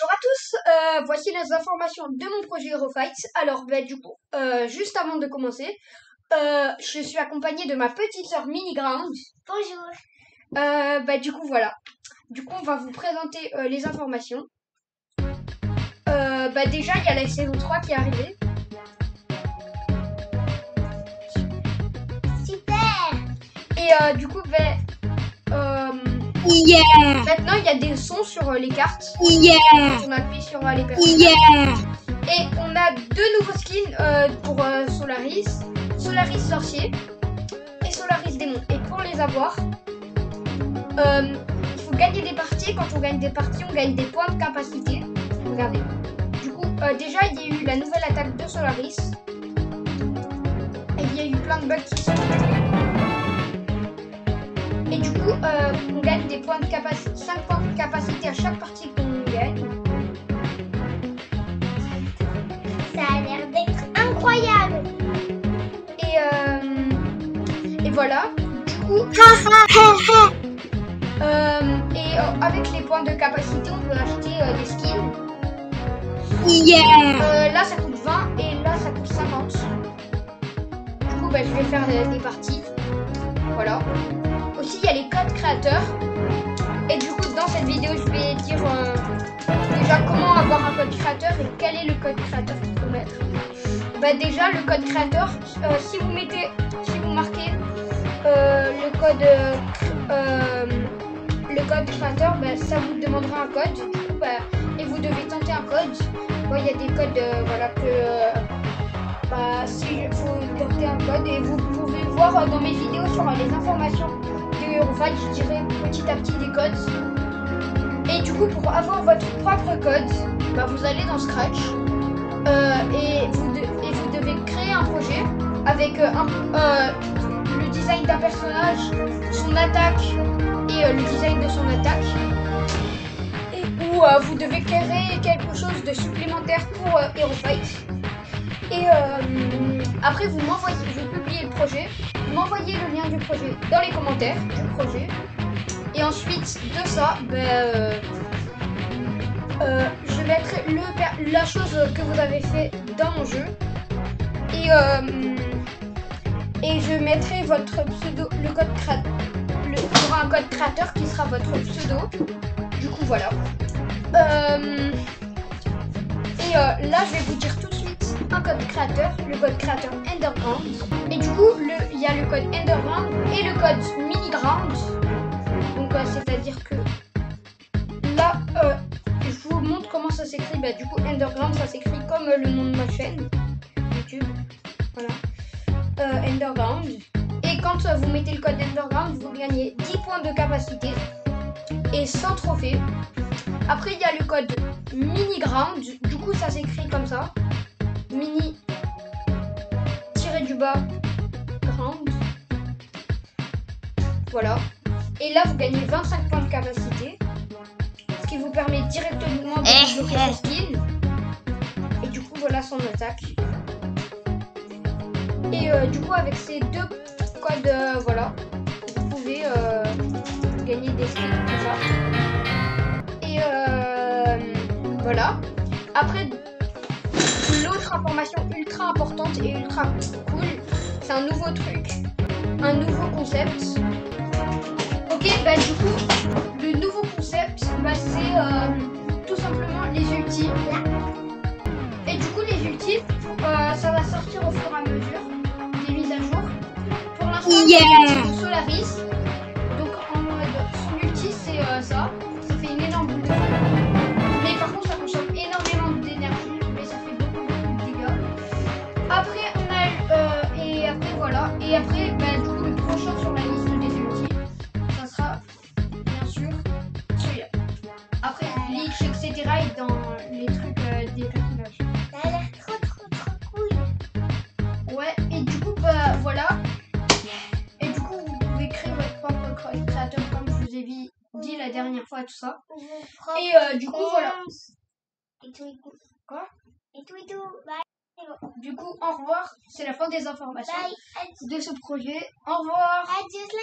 Bonjour à tous, voici les informations de mon projet Eurofight. Alors juste avant de commencer, je suis accompagnée de ma petite sœur Miniground. Bonjour. Voilà. Du coup, on va vous présenter les informations. Déjà, il y a la saison 3 qui est arrivée. Super. Et Yeah. Maintenant, il y a des sons sur les cartes. Yeah. On appuie sur les personnages. Yeah. Et on a deux nouveaux skins pour Solaris. Solaris sorcier et Solaris démon. Et pour les avoir, il faut gagner des parties. Quand on gagne des parties, on gagne des points de capacité. Regardez. Du coup, déjà, il y a eu la nouvelle attaque de Solaris. Et il y a eu plein de bugs qui sont arrivés. Et du coup, on gagne des points de capacité, 5 points de capacité à chaque partie qu'on gagne. Ça a l'air d'être incroyable. Et voilà. Du coup, avec les points de capacité, on peut acheter des skins. Yeah. Là, ça coûte 20 et là, ça coûte 50. Du coup, je vais faire des parties. Voilà. Aussi, il y a les codes créateurs. Et du coup, dans cette vidéo, je vais dire déjà comment avoir un code créateur et quel est le code créateur qu'il faut mettre. Déjà, le code créateur, si vous marquez le code créateur, ça vous demandera un code. Du coup, et vous devez tenter un code. Il y a des codes, il faut tenter un code et vous pouvez voir dans mes vidéos sur les informations de Eurofight, je dirai petit à petit des codes. Et du coup, pour avoir votre propre code, vous allez dans Scratch et vous devez créer un projet avec le design d'un personnage, son attaque et le design de son attaque. Où vous devez créer quelque chose de supplémentaire pour Eurofight. Et après, vous publiez le projet, vous m'envoyez le lien du projet dans les commentaires du projet. Et ensuite de ça, je mettrai la chose que vous avez fait dans mon jeu. Et je mettrai votre pseudo, le code créateur. Il y aura un code créateur qui sera votre pseudo. Du coup, voilà. Là, je vais vous dire tout de suite un code créateur, le code créateur Underground. Et du coup, il y a le code Underground et le code Miniground. Donc, c'est-à-dire que là, je vous montre comment ça s'écrit. Du coup, Underground, ça s'écrit comme le nom de ma chaîne YouTube. Voilà. Underground. Et quand vous mettez le code Underground, vous gagnez 10 points de capacité et 100 trophées. Après, il y a le code Miniground. Du coup, ça s'écrit comme ça. Mini-ground. Voilà. Et là, vous gagnez 25 points de capacité. Ce qui vous permet directement de débloquer ce skin. Et du coup, voilà son attaque. Et du coup, avec ces deux codes, vous pouvez gagner des skins, tout ça. Et voilà. Après, l'autre information ultra importante et ultra cool, c'est un nouveau truc, un nouveau concept. Ok, du coup, le nouveau concept, c'est tout simplement les ultis. Et du coup, les ultis, ça va sortir au fur et à mesure des mises à jour. Pour l'instant, c'est Solaris. Donc, en mode, son ulti, c'est ça. Ça fait une énorme boule de feu. Mais par contre, ça consomme énormément d'énergie. Mais ça fait beaucoup de dégâts. Après, on a et après, voilà. Et après, du coup, le prochain sur la liste des ultis, ça sera bien sûr celui-là. Après, Lich, etc. est dans les trucs des personnages. Ça a l'air trop cool. Ouais, et du coup, voilà. Et du coup, vous pouvez créer votre propre créateur comme je vous ai dit la dernière fois, tout ça. Et du coup, voilà. Et tout. Quoi? Et tout. Bye. Du coup, au revoir. C'est la fin des informations Bye. de ce projet. Au revoir. Adieu.